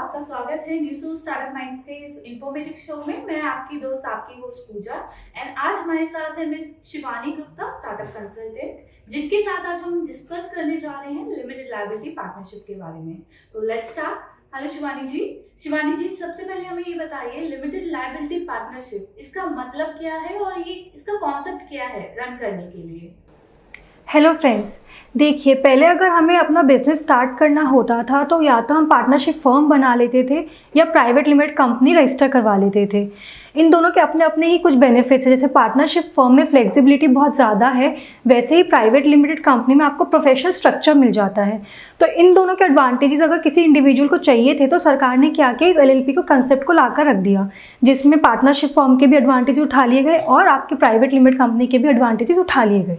आपका स्वागत है न्यूज़ स्टार्टअप माइंड के इस इंफॉर्मेटिव शो में। मैं आपकी दोस्त, आपकी होस्ट पूजा, एंड आज हमारे साथ है miss Shivani Gupta, startup consultant, जिनके साथ आज हम डिस्कस करने जा रहे हैं लिमिटेड लायबिलिटी पार्टनरशिप के बारे में। तो लेट्स स्टार्ट। हेलो शिवानी जी। शिवानी जी, सबसे पहले हमें ये बताइए, लिमिटेड लायबिलिटी पार्टनरशिप इसका मतलब क्या है और ये इसका कॉन्सेप्ट क्या है रन करने के लिए? हेलो फ्रेंड्स, देखिए पहले अगर हमें अपना बिजनेस स्टार्ट करना होता था तो या तो हम पार्टनरशिप फर्म बना लेते थे या प्राइवेट लिमिटेड कंपनी रजिस्टर करवा लेते थे। इन दोनों के अपने अपने ही कुछ बेनिफिट्स हैं। जैसे पार्टनरशिप फर्म में फ्लेक्सिबिलिटी बहुत ज़्यादा है, वैसे ही प्राइवेट लिमिटेड कंपनी में आपको प्रोफेशनल स्ट्रक्चर मिल जाता है। तो इन दोनों के एडवांटेजेस अगर किसी इंडिविजुअल को चाहिए थे तो सरकार ने क्या किया, इस एलएलपी को कंसेप्ट को लाकर रख दिया, जिसमें पार्टनरशिप फर्म के भी एडवांटेज उठा लिए गए और आपके प्राइवेट लिमिटेड कंपनी के भी एडवांटेजेस उठा लिए गए।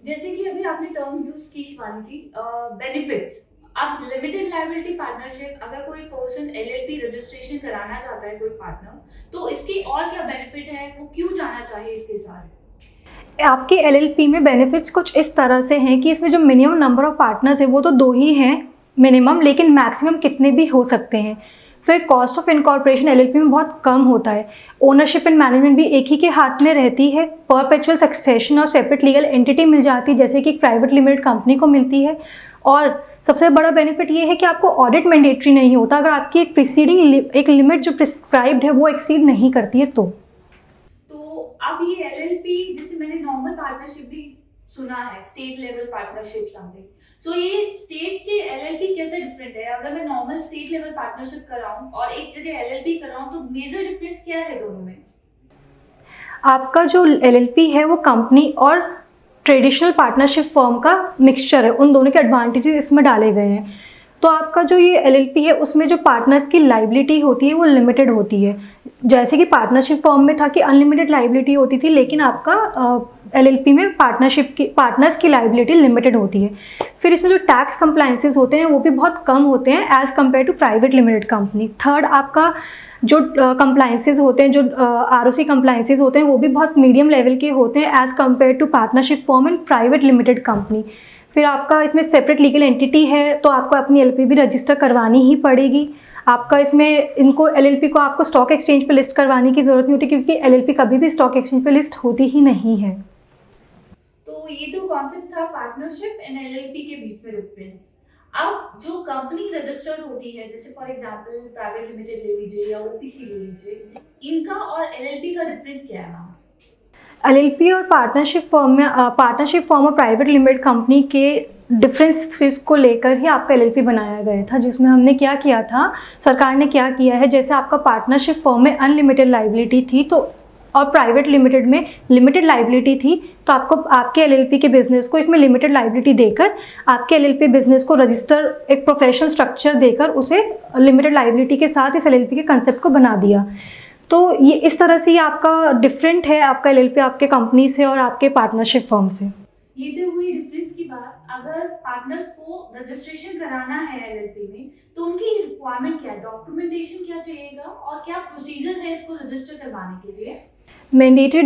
जैसे कि अभी आपने टर्म यूज की शिवानी जी, बेनिफिट्स। अब लिमिटेड लायबिलिटी पार्टनरशिप, अगर कोई पर्सन एलएलपी रजिस्ट्रेशन कराना चाहता है, कोई पार्टनर, तो इसकी और क्या बेनिफिट है, वो क्यों जाना चाहिए इसके साथ? आपके एलएलपी में बेनिफिट्स कुछ इस तरह से हैं कि इसमें जो मिनिमम नंबर ऑफ पार्टनर्स है वो तो 2 ही हैं मिनिमम, लेकिन मैक्सिमम कितने भी हो सकते हैं। फिर कॉस्ट ऑफ इनकॉर्पोरेशन एलएलपी में बहुत कम होता है। ओनरशिप एंड मैनेजमेंट भी एक ही के हाथ में रहती है। परपेचुअल सक्सेशन और सेपरेट लीगल एंटिटी मिल जाती है, जैसे कि एक प्राइवेट लिमिटेड कंपनी को मिलती है। और सबसे बड़ा बेनिफिट ये है कि आपको ऑडिट मैंडेटरी नहीं होता अगर आपकी एक प्रीसीडिंग एक लिमिट जो प्रिस्क्राइब्ड है वो एक्सीड नहीं करती है तो अब ये एलएलपी, जैसे मैंने नॉर्मल पार्टनरशिप भी सुना है, स्टेट लेवल पार्टनरशिप समथिंग, सो ये स्टेट से एलएलपी कैसे डिफरेंट है? अगर मैं नॉर्मल स्टेट लेवल पार्टनरशिप कर रहा हूँ और एक जगह एलएलपी कर रहा हूँ, तो मेजर डिफरेंस क्या है दोनों में? आपका जो एलएलपी है वो कंपनी और ट्रेडिशनल पार्टनरशिप फर्म का मिक्सचर है, उन दोनों के एडवांटेजेस इसमें डाले गए हैं। तो आपका जो ये एलएलपी है उसमें जो पार्टनर्स की लाइबिलिटी होती है वो लिमिटेड होती है। जैसे कि पार्टनरशिप फर्म में था कि अनलिमिटेड लाइबिलिटी होती थी, लेकिन आपका एलएलपी में पार्टनर्स की लाइबिलिटी लिमिटेड होती है। फिर इसमें जो टैक्स कंप्लायंसेस होते हैं वो भी बहुत कम होते हैं as compare to private limited company. Third, आपका जो कंप्लायंसेस होते हैं, जो आरओसी कंप्लायंसेस होते हैं, वो भी बहुत मीडियम लेवल के होते हैं as compare to partnership firm and private limited company. फिर आपका इसमें सेपरेट लीगल एंटिटी है तो आपको अपनी एलएलपी भी रजिस्टर करवानी ही पड़ेगी। आपका इसमें इनको एलएलपी को आपको स्टॉक एक्सचेंज पे लिस्ट करवाने की ज़रूरत नहीं होती, क्योंकि एलएलपी कभी भी स्टॉक एक्सचेंज पे लिस्ट होती ही नहीं है। तो ये तो कॉन्सेप्ट था पार्टनरशिप एंड एलएलपी के बीच में डिफरेंस। अब जो कंपनी रजिस्टर्ड होती है, जैसे फॉर एग्जांपल प्राइवेट लिमिटेड ले लीजिए या ओपीसी ले लीजिए, इनका और एलएलपी का डिफरेंस क्या है? एलएलपी और पार्टनरशिप फर्म और प्राइवेट लिमिटेड कंपनी के डिफरेंसेस को लेकर ही आपका एलएलपी बनाया गया था, जिसमें हमने क्या किया था, सरकार ने क्या किया है, जैसे आपका पार्टनरशिप फर्म में अनलिमिटेड लाइबिलिटी थी तो और प्राइवेट लिमिटेड में लिमिटेड लाइबिलिटी थी, तो आपको आपके एलएलपी के बिजनेस को इसमें लिमिटेड लाइबिलिटी देकर आपके एलएलपी बिजनेस को रजिस्टर एक प्रोफेशनल स्ट्रक्चर देकर उसे लिमिटेड लाइबिलिटी के साथ इस एलएलपी के कंसेप्ट को बना दिया। तो ये इस तरह से ये आपका डिफरेंट है, आपका एलएलपी आपके कंपनी से और आपके पार्टनरशिप फर्म से। ये तो हुई डिफरेंस की बात। अगर पार्टनर्स को रजिस्ट्रेशन कराना है एलएलपी में, तो उनकी रिक्वायरमेंट क्या है, डॉक्यूमेंटेशन क्या चाहिएगा और क्या प्रोसीजर है इसको रजिस्टर करवाने के लिए? मैंडेटरी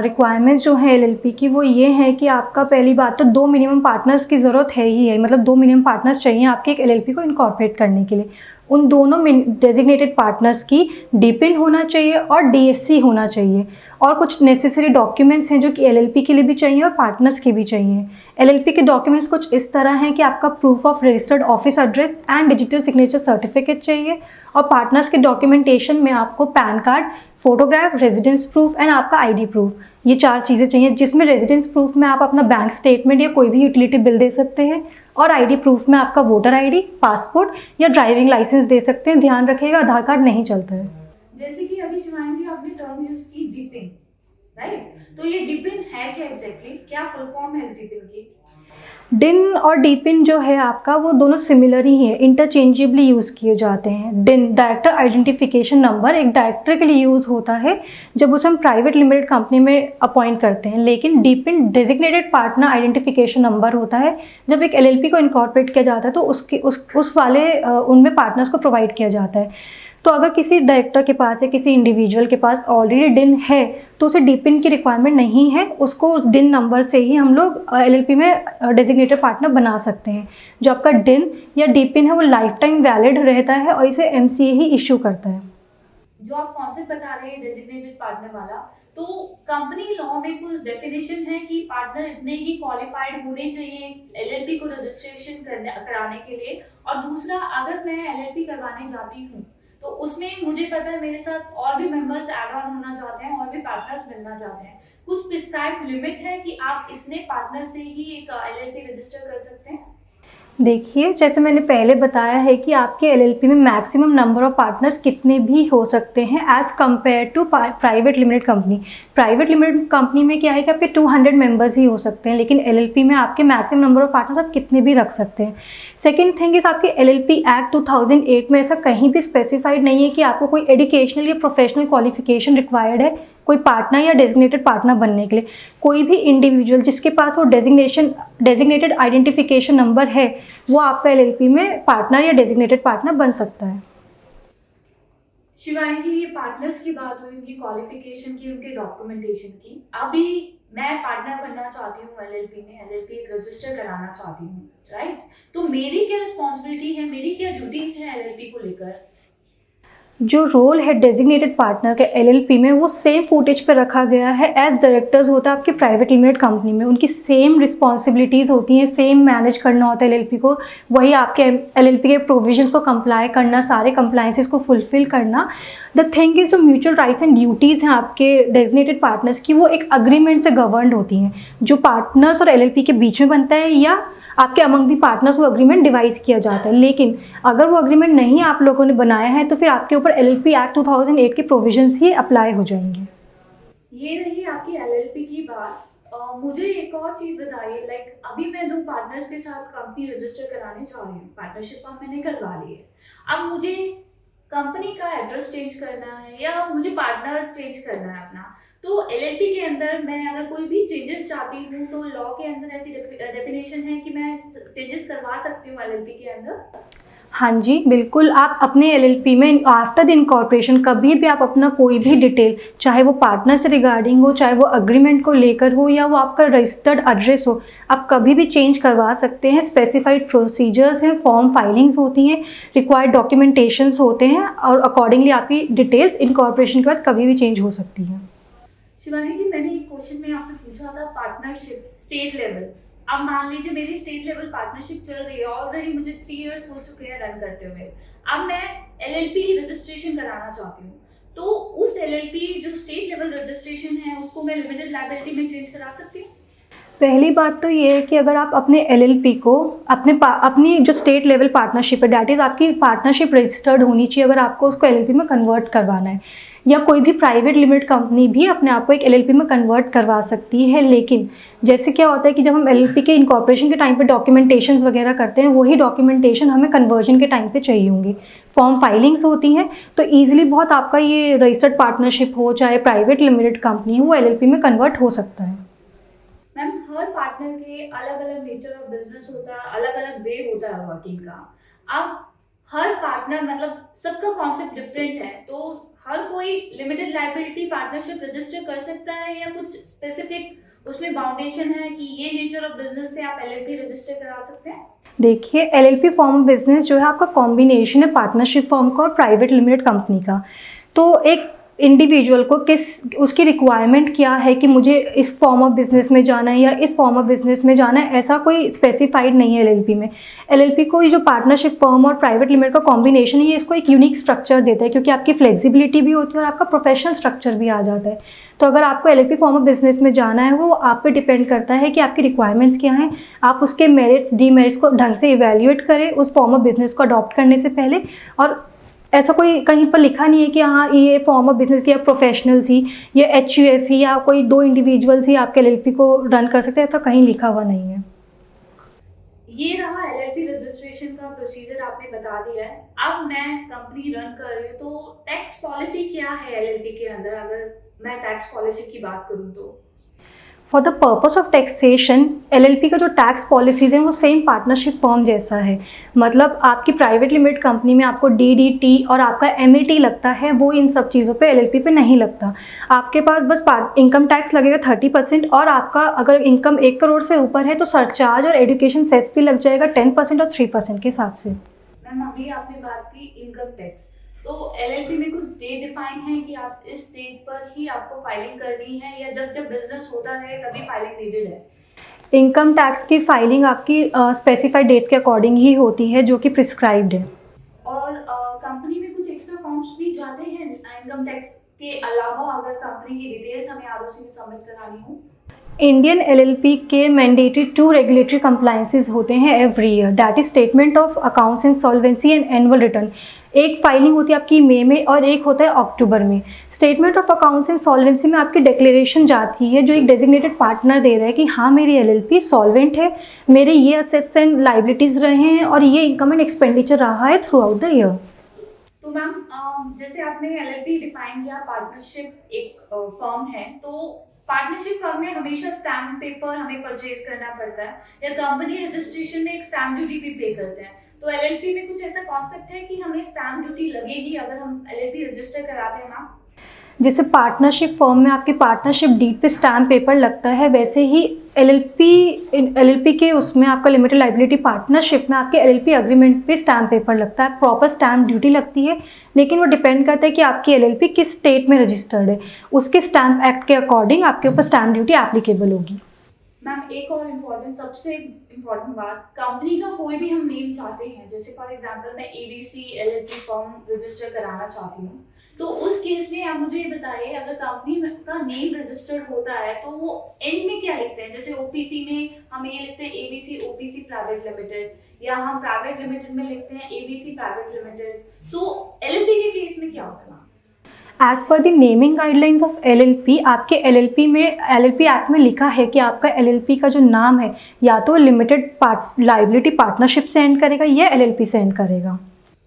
रिक्वायरमेंट्स जो है एलएलपी की वो ये है कि आपका पहली बात तो 2 मिनिमम पार्टनर्स की ज़रूरत है ही है, मतलब 2 मिनिमम पार्टनर्स चाहिए आपके एक एलएलपी को इनकॉर्पोरेट करने के लिए। उन दोनों डेजिग्नेटेड पार्टनर्स की डीपिन होना चाहिए और डीएससी होना चाहिए, और कुछ नेसेसरी डॉक्यूमेंट्स हैं जो कि एलएलपी के लिए भी चाहिए और पार्टनर्स के भी चाहिए। एलएलपी के डॉक्यूमेंट्स कुछ इस तरह हैं कि आपका proof of registered office address and digital signature certificate चाहिए, और पार्टनर्स के डॉक्यूमेंटेशन में आपको pan card, photograph, residence proof and आपका आईडी प्रूफ, ये 4 चीज़ें चाहिए, जिसमें रेजिडेंस प्रूफ में आप अपना बैंक स्टेटमेंट या कोई भी यूटिलिटी बिल दे सकते हैं, और आईडी प्रूफ में आपका वोटर आईडी, पासपोर्ट या ड्राइविंग लाइसेंस दे सकते हैं। ध्यान रखिएगा आधार कार्ड नहीं चलता है। जैसे कि अभी शिवानी जी आपने टर्म यूज की डिपिन, राइट? तो ये डिपिन है क्या एग्जैक्टली, क्या फुल फॉर्म है इस डिपिन की? डिन और डीपिन जो है आपका वो दोनों सिमिलर ही हैं, इंटरचेंजेबली यूज़ किए जाते हैं। डिन डायरेक्टर आइडेंटिफिकेशन नंबर एक डायरेक्टर के लिए यूज़ होता है जब उसे हम प्राइवेट लिमिटेड कंपनी में अपॉइंट करते हैं, लेकिन डीपिन डेजिग्नेटेड पार्टनर आइडेंटिफिकेशन नंबर होता है जब एक एलएलपी को इनकॉर्पोरेट किया जाता है तो उनमें पार्टनर्स को प्रोवाइड किया जाता है। तो अगर किसी डायरेक्टर के पास या किसी इंडिविजुअल के पास ऑलरेडी डिन है तो उसे डीपिन की रिक्वायरमेंट नहीं है, उसको उस डिन नंबर से ही हम लोग एलएलपी में डेजिग्नेटेड पार्टनर बना सकते हैं। जो आपका डिन या डीपिन है वो लाइफ टाइम वैलिड रहता है और इसे एमसीए ही इशू करता है। जो आप कॉन्सेप्ट बता रहे हैं डेजिग्नेटेड पार्टनर वाला, तो कंपनी लॉ में कुछ डेफिनेशन है कि पार्टनर इतने ही क्वालिफाइड होने चाहिए एलएलपी को रजिस्ट्रेशन कराने के लिए? और दूसरा, अगर मैं एलएलपी करवाने जाती हूँ तो उसमें मुझे पता है मेरे साथ और भी मेंबर्स ऐड ऑन होना चाहते हैं और भी पार्टनर्स मिलना चाहते हैं, कुछ प्रिस्क्राइब्ड लिमिट है कि आप इतने पार्टनर से ही एक एलएलपी रजिस्टर कर सकते हैं? देखिए, जैसे मैंने पहले बताया है कि आपके एलएलपी में मैक्सिमम नंबर ऑफ पार्टनर्स कितने भी हो सकते हैं as compare to private limited company. Private limited company में क्या है कि आपके 200 मेंबर्स ही हो सकते हैं, लेकिन एलएलपी में आपके मैक्सिमम नंबर ऑफ पार्टनर्स आप कितने भी रख सकते हैं। सेकेंड थिंग इज़, आपके एलएलपी एक्ट 2008 में ऐसा कहीं भी स्पेसिफाइड नहीं है कि आपको कोई एजुकेशनल या प्रोफेशनल क्वालिफिकेशन रिक्वायर्ड है कोई पार्टनर या डेजिग्नेटेड पार्टनर बनने के लिए। कोई भी इंडिविजुअल जिसके पास वो डेजिग्नेटेड आइडेंटिफिकेशन नंबर है वो आपका एलएलपी में पार्टनर या डेजिग्नेटेड पार्टनर बन सकता है। शिवानी जी, ये पार्टनर्स की बात हुई, उनकी क्वालिफिकेशन की, उनके डॉक्यूमेंटेशन की। अभी मैं पार्टनर बनना चाहती हूँ एलएलपी में, एलएलपी रजिस्टर कराना चाहती हूँ, राइट? तो मेरी क्या रिस्पॉन्सिबिलिटी है, मेरी क्या ड्यूटीज है एलएलपी को लेकर? जो रोल है डेजिग्नेटेड पार्टनर के एलएलपी में वो सेम फुटेज पे रखा गया है एज डायरेक्टर्स होता है आपकी प्राइवेट लिमिटेड कंपनी में। उनकी सेम रिस्पॉन्सिबिलिटीज़ होती हैं, सेम मैनेज करना होता है एलएलपी को, वही आपके एलएलपी के प्रोविजंस को कंप्लाई करना, सारे कंप्लाइंसेस को फुलफिल करना। द थिंग इज़, जो म्यूचुअल राइट्स एंड ड्यूटीज़ हैं आपके डेजिग्नेटेड पार्टनर्स की, वो एक अग्रीमेंट से गवर्नड होती हैं जो पार्टनर्स और एलएलपी के बीच में बनता है, या आपके अमंग दी पार्टनर्स वो अग्रीमेंट डिवाइस किया जाता है। लेकिन अगर वो अग्रीमेंट नहीं आप लोगों ने बनाया है तो फिर आपके ऊपर एलएलपी एक्ट 2008 के प्रोविजंस ही अप्लाई हो जाएंगे। ये रही आपकी एलएलपी की बात। मुझे एक और चीज़ बताइए, लाइक अभी मैं 2 पार्टनर्स के साथ कंपनी रजिस्टर कराने जा रही हूँ, पार्टनरशिप फॉर्म मैंने करवा ली है। अब मुझे कंपनी का एड्रेस चेंज करना है या मुझे पार्टनर चेंज करना है अपना, तो एलएलपी के अंदर मैं अगर कोई भी चेंजेस चाहती हूँ तो लॉ के अंदर ऐसी डेफिनेशन है कि मैं चेंजेस करवा सकती हूँ एलएलपी के अंदर? हाँ जी, बिल्कुल। आप अपने एलएलपी में आफ्टर द इनकॉर्पोरेशन कभी भी आप अपना कोई भी डिटेल, चाहे वो पार्टनर से रिगार्डिंग हो, चाहे वो अग्रीमेंट को लेकर हो, या वो आपका रजिस्टर्ड एड्रेस हो, आप कभी भी चेंज करवा सकते हैं। स्पेसिफाइड प्रोसीजर्स हैं, फॉर्म फाइलिंग्स होती हैं, रिक्वायर्ड डॉक्यूमेंटेशंस होते हैं और अकॉर्डिंगली आपकी डिटेल्स इनकॉर्पोरेशन के बाद कभी भी चेंज हो सकती हैं। शिवानी जी, मैंने एक क्वेश्चन में आपसे पूछा था पार्टनरशिप स्टेट लेवल। अब मान लीजिए मेरी स्टेट लेवल पार्टनरशिप चल रही है, ऑलरेडी मुझे 3 इयर्स हो चुके हैं रन करते हुए। अब मैं एलएलपी रजिस्ट्रेशन कराना चाहती हूँ, तो उस एलएलपी जो स्टेट लेवल रजिस्ट्रेशन है उसको मैं लिमिटेड लायबिलिटी में चेंज करा सकती हूँ? पहली बात तो ये है कि अगर आप अपने एलएलपी को अपनी जो स्टेट लेवल पार्टनरशिप है, डैट इज़ आपकी पार्टनरशिप रजिस्टर्ड होनी चाहिए अगर आपको उसको एलएलपी में कन्वर्ट करवाना है। या कोई भी प्राइवेट लिमिटेड कंपनी भी अपने आप को एक एलएलपी में कन्वर्ट करवा सकती है। लेकिन जैसे क्या होता है कि जब हम एलएलपी के इनकॉर्पोरेशन के टाइम पे डॉक्यूमेंटेशंस वगैरह करते हैं, वही डॉक्यूमेंटेशन हमें कन्वर्जन के टाइम पे चाहिए होंगे। फॉर्म फाइलिंग्स होती हैं, तो ईजिली बहुत आपका ये रजिस्टर्ड पार्टनरशिप हो चाहे प्राइवेट लिमिटेड कंपनी हो, वो एलएलपी में कन्वर्ट हो सकता है। मैम, हर पार्टनर के अलग अलग नेचर ऑफ बिजनेस होता है, अलग अलग वे होता है वर्किंग का। अब हर पार्टनर मतलब सबका कॉन्सेप्ट डिफरेंट है, तो हर कोई लिमिटेड लायबिलिटी पार्टनरशिप रजिस्टर कर सकता है या कुछ स्पेसिफिक उसमें बाउंडेशन है कि ये नेचर ऑफ बिजनेस से आप एलएलपी रजिस्टर करा सकते हैं? देखिए, एलएलपी फॉर्म ऑफ बिजनेस जो है आपका कॉम्बिनेशन है पार्टनरशिप फॉर्म का और प्राइवेट लिमिटेड कंपनी का। तो एक इंडिविजुअल को उसकी रिक्वायरमेंट क्या है कि मुझे इस फॉर्म ऑफ बिजनेस में जाना है या इस फॉर्म ऑफ बिजनेस में जाना है, ऐसा कोई स्पेसिफाइड नहीं है एलएलपी में। एलएलपी को ये जो पार्टनरशिप फर्म और प्राइवेट लिमिटेड का कॉम्बिनेशन है, ये इसको एक यूनिक स्ट्रक्चर देता है क्योंकि आपकी फ्लेक्सिबिलिटी भी होती है और आपका प्रोफेशनल स्ट्रक्चर भी आ जाता है। तो अगर आपको एलएलपी फॉर्म ऑफ बिजनेस में जाना है, वो आप पे डिपेंड करता है कि आपकी रिक्वायरमेंट्स क्या हैं, आप उसके मेरिट्स डीमेरिट्स को ढंग से इवेल्युएट करें उस फॉर्म ऑफ बिजनेस को अडॉप्ट करने से पहले। और ऐसा कोई कहीं पर लिखा नहीं है कि हाँ ये फॉर्म ऑफ बिजनेस की प्रोफेशनल्स ही या एचयूएफ ही या कोई 2 इंडिविजुअल्स ही आपके एलएलपी को रन कर सकते हैं, ऐसा कहीं लिखा हुआ नहीं है। ये रहा एलएलपी रजिस्ट्रेशन का प्रोसीजर, आपने बता दिया है। अब मैं कंपनी रन कर रही हूँ, तो टैक्स पॉलिसी क्या है एलएलपी के अंदर, अगर मैं टैक्स पॉलिसी की बात करूँ तो? For the purpose of taxation LLP का जो टैक्स पॉलिसीज़ हैं वो सेम पार्टनरशिप फर्म जैसा है। मतलब आपकी प्राइवेट लिमिटेड कंपनी में आपको डीडीटी और आपका एमएटी लगता है, वो इन सब चीज़ों पे एलएलपी पे नहीं लगता। आपके पास बस इनकम टैक्स लगेगा 30%, और आपका अगर इनकम 1 करोड़ से ऊपर है तो सरचार्ज और एजुकेशन सेस भी लग जाएगा 10% और 3% के हिसाब से। मैम अभी आपने बात की इनकम टैक्स, तो एलएलपी में कुछ डेट डिफाइन है कि आप इस डेट पर ही आपको फाइलिंग करनी है, या जब जब बिजनेस होता रहे तभी फाइलिंग नीडेड है? इनकम टैक्स की फाइलिंग आपकी स्पेसिफाइड डेट्स के अकॉर्डिंग ही होती है, जो कि प्रिस्क्राइब्ड है। और कंपनी में कुछ एक्स्ट्रा फॉर्म्स भी जाते हैं इनकम टैक्स के अलावा, अगर कंपनी की डिटेल्स हमें आरओसी में सबमिट करानी हो? इंडियन एलएलपी के मैंडेटरी 2 रेगुलेटरी कंप्लायंसेस होते हैं every year, that is statement of accounts in solvency and annual return. एक फाइलिंग होती है आपकी मई में और एक होता है अक्टूबर में। Statement of accounts in solvency में आपकी डिक्लेरेशन जाती है जो एक डेजिग्नेटेड पार्टनर दे रहा है कि हाँ मेरी एलएलपी सॉल्वेंट है, मेरे ये असेट्स एंड लाइबिलिटीज़ रहे हैं और ये इनकम एंड एक्सपेंडिचर रहा है थ्रू आउट द ईयर। तो मैम जैसे आपने एलएलपी डिफाइन किया, पार्टनरशिप एक फर्म है, तो पार्टनरशिप फर्म में हमेशा स्टैम्प पेपर हमें परचेज करना पड़ता है, या कंपनी रजिस्ट्रेशन में एक स्टैम्प ड्यूटी भी पे करते हैं। तो एलएलपी में कुछ ऐसा कॉन्सेप्ट है कि हमें स्टैम्प ड्यूटी लगेगी अगर हम एलएलपी रजिस्टर कराते हैं मैम? जैसे पार्टनरशिप फर्म में आपकी पार्टनरशिप डीड पे स्टैम्प पेपर लगता है, वैसे ही एलएलपी के उसमें आपका लिमिटेड लाइबिलिटी पार्टनरशिप में आपके एलएलपी एग्रीमेंट पे स्टैम्प पेपर लगता है। प्रॉपर स्टैम्प ड्यूटी लगती है, लेकिन वो डिपेंड करता है कि आपकी एलएलपी किस स्टेट में रजिस्टर्ड है, उसके स्टैम्प एक्ट के अकॉर्डिंग आपके ऊपर स्टैम्प ड्यूटी एप्लीकेबल होगी। मैम एक और सबसे इम्पोर्टेंट बात, कंपनी का कोई भी हम नेम चाहते हैं, जैसे फॉर एग्जांपल मैं एबीसी एलएलपी फर्म रजिस्टर कराना चाहती हूँ, तो उस केस में आप मुझे ये बताइए, अगर कंपनी का नेम रजिस्टर्ड होता है तो वो एंड में क्या लिखते हैं? जैसे ओपीसी में हम ये लिखते हैं एबीसी ओपीसी प्राइवेट लिमिटेड, या हम प्राइवेट लिमिटेड में लिखते हैं ABC private limited. So LLP के केस में क्या होता है? As per the naming guidelines of LLP, आपके एलएलपी एक्ट में लिखा है कि आपका एलएलपी का जो नाम है या तो लिमिटेड लाइबिलिटी पार्टनरशिप से एंड करेगा या एलएलपी से एंड करेगा।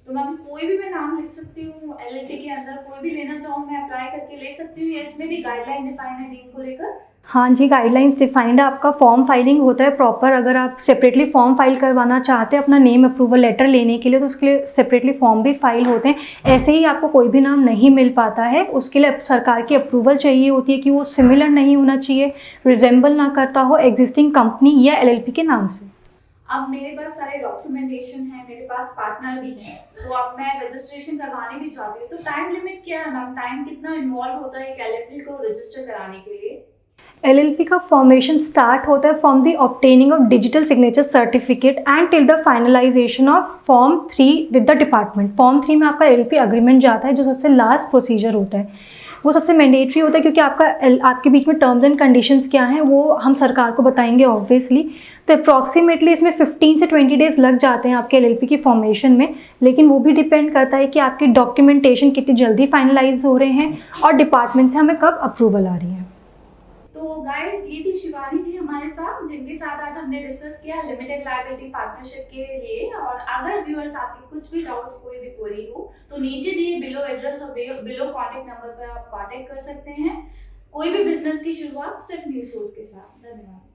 तो मैम कोई भी मैं नाम लिख सकती हूँ एलएलपी के अंदर, कोई भी लेना चाहूँ मैं अप्लाई करके ले सकती हूँ, या इसमें भी गाइडलाइन डिफाइन है नेम को लेकर? हाँ जी, गाइडलाइंस डिफाइंड है। आपका फॉर्म फाइलिंग होता है प्रॉपर। अगर आप सेपरेटली फॉर्म फाइल करवाना चाहते हैं अपना नेम अप्रूवल लेटर लेने के लिए, तो उसके लिए सेपरेटली फॉर्म भी फाइल होते हैं। ऐसे ही आपको कोई भी नाम नहीं मिल पाता है, उसके लिए सरकार की अप्रूवल चाहिए होती है कि वो सिमिलर नहीं होना चाहिए, रिजेंबल ना करता हो एग्जिस्टिंग कंपनी या एलएलपी के नाम से। अब मेरे पास सारे डॉक्यूमेंटेशन है, मेरे पास पार्टनर भी है, तो अब मैं रजिस्ट्रेशन करवाने भी चाहती हूँ, तो टाइम लिमिट क्या है मैम? टाइम कितना इन्वॉल्व होता है एक एलएलपी को रजिस्टर कराने के लिए? एलएलपी का फॉर्मेशन स्टार्ट होता है from the obtaining of digital signature certificate and till the finalisation of form 3 with the department. Form 3 में आपका एलएलपी एग्रीमेंट जाता है, जो सबसे लास्ट प्रोसीजर होता है। वो सबसे मैंडेटरी होता है क्योंकि आपके बीच में टर्म्स एंड कंडीशंस क्या हैं वो हम सरकार को बताएंगे ऑब्वियसली। तो अप्रॉक्सीमेटली इसमें 15 से 20 डेज लग जाते हैं आपके एलएलपी की फॉर्मेशन में, लेकिन वो भी डिपेंड करता है कि आपकी डॉक्यूमेंटेशन कितनी जल्दी फाइनलाइज हो रहे हैं और डिपार्टमेंट से हमें कब अप्रूवल आ रही है। तो गाइस ये थी शिवानी जी हमारे साथ, जिनके साथ आज हमने डिस्कस किया लिमिटेड लायबिलिटी पार्टनरशिप के लिए। और अगर व्यूअर्स आपके कुछ भी डाउट्स, कोई भी क्वेरी हो, तो नीचे दिए बिलो एड्रेस और बिलो कॉन्टेक्ट नंबर पर आप कॉन्टेक्ट कर सकते हैं। कोई भी बिजनेस की शुरुआत सिर्फ न्यू सोर्स के साथ। धन्यवाद।